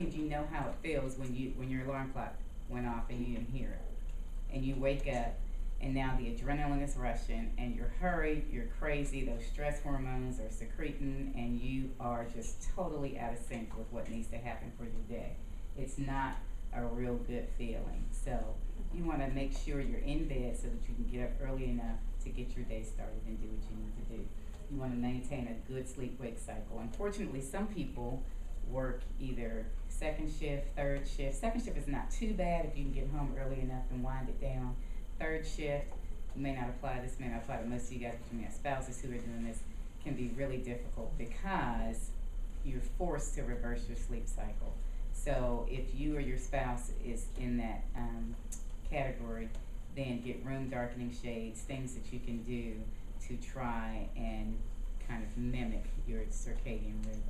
Did you know how it feels when your alarm clock went off and you didn't hear it, and you wake up, and now the adrenaline is rushing, and you're hurried, you're crazy, those stress hormones are secreting, and you are just totally out of sync with what needs to happen for your day. It's not a real good feeling. So you want to make sure you're in bed so that you can get up early enough to get your day started and do what you need to do. You want to maintain a good sleep-wake cycle. Unfortunately, some people work either second shift, third shift. Second shift is not too bad if you can get home early enough and wind it down. Third shift may not apply. This may not apply to most of you guys, but you may have spouses who are doing this. Can be really difficult because you're forced to reverse your sleep cycle. So if you or your spouse is in that category, then get room darkening shades, things that you can do to try and kind of mimic your circadian rhythm.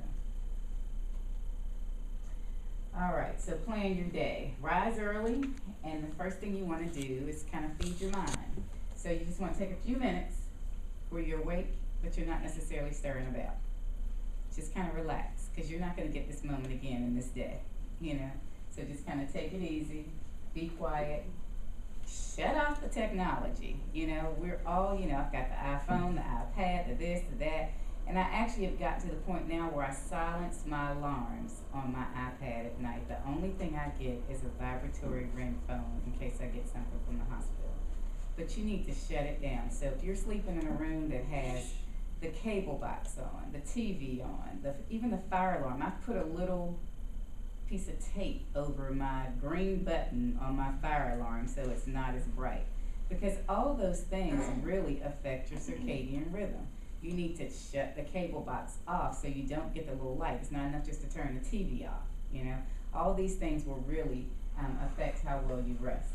All right, so plan your day. Rise early, and the first thing you want to do is kind of feed your mind. So you just want to take a few minutes where you're awake, but you're not necessarily stirring about. Just kind of relax, because you're not going to get this moment again in this day, you know. So just kind of take it easy, be quiet, shut off the technology. You know, we're all, you know, I've got the iPhone, the iPad, the this, the that. And I actually have gotten to the point now where I silence my alarms on my iPad at night. The only thing I get is a vibratory ring phone in case I get something from the hospital. But you need to shut it down. So if you're sleeping in a room that has the cable box on, the TV on, even the fire alarm, I put a little piece of tape over my green button on my fire alarm so it's not as bright. Because all those things really affect your circadian rhythm. You need to shut the cable box off so you don't get the little light. It's not enough just to turn the TV off, you know. All these things will really affect how well you rest.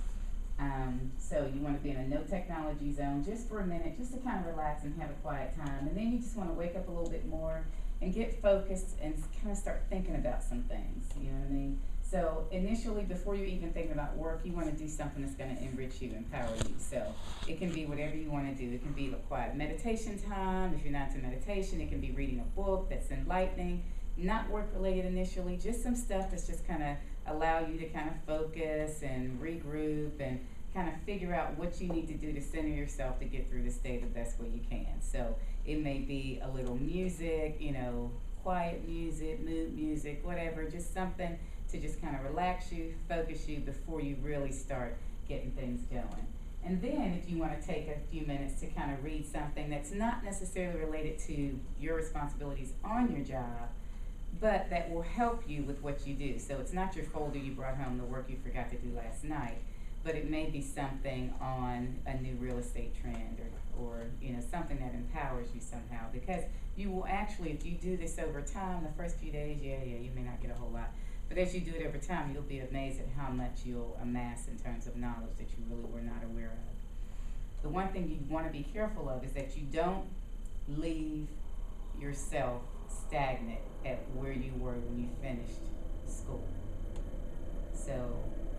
So you want to be in a no technology zone just for a minute, just to kind of relax and have a quiet time. And then you just want to wake up a little bit more and get focused and kind of start thinking about some things, you know what I mean? So initially, before you're even thinking about work, you want to do something that's going to enrich you, empower you. So it can be whatever you want to do. It can be a quiet meditation time. If you're not into meditation, it can be reading a book that's enlightening, not work related initially, just some stuff that's just kind of allow you to kind of focus and regroup and kind of figure out what you need to do to center yourself to get through this day the best way you can. So it may be a little music, you know, quiet music, mood music, whatever, just something to just kind of relax you, focus you before you really start getting things going. And then if you want to take a few minutes to kind of read something that's not necessarily related to your responsibilities on your job, but that will help you with what you do. So it's not your folder you brought home, the work you forgot to do last night, but it may be something on a new real estate trend or you know, something that empowers you somehow. Because you will actually, if you do this over time, the first few days, you may not get a whole lot. But as you do it over time, you'll be amazed at how much you'll amass in terms of knowledge that you really were not aware of. The one thing you want to be careful of is that you don't leave yourself stagnant at where you were when you finished school. So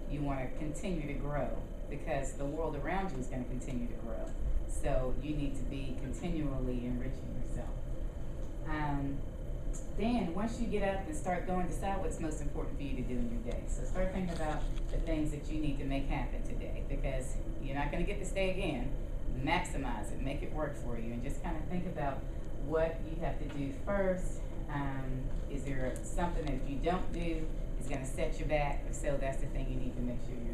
you want to continue to grow because the world around you is going to continue to grow. So you need to be continually enriching yourself. Then once you get up and start going, decide what's most important for you to do in your day. So start thinking about the things that you need to make happen today, because you're not going to get this day again. Maximize it, make it work for you, and just kind of think about what you have to do first. Is there something that if you don't do is going to set you back? If so, that's the thing you need to make sure you're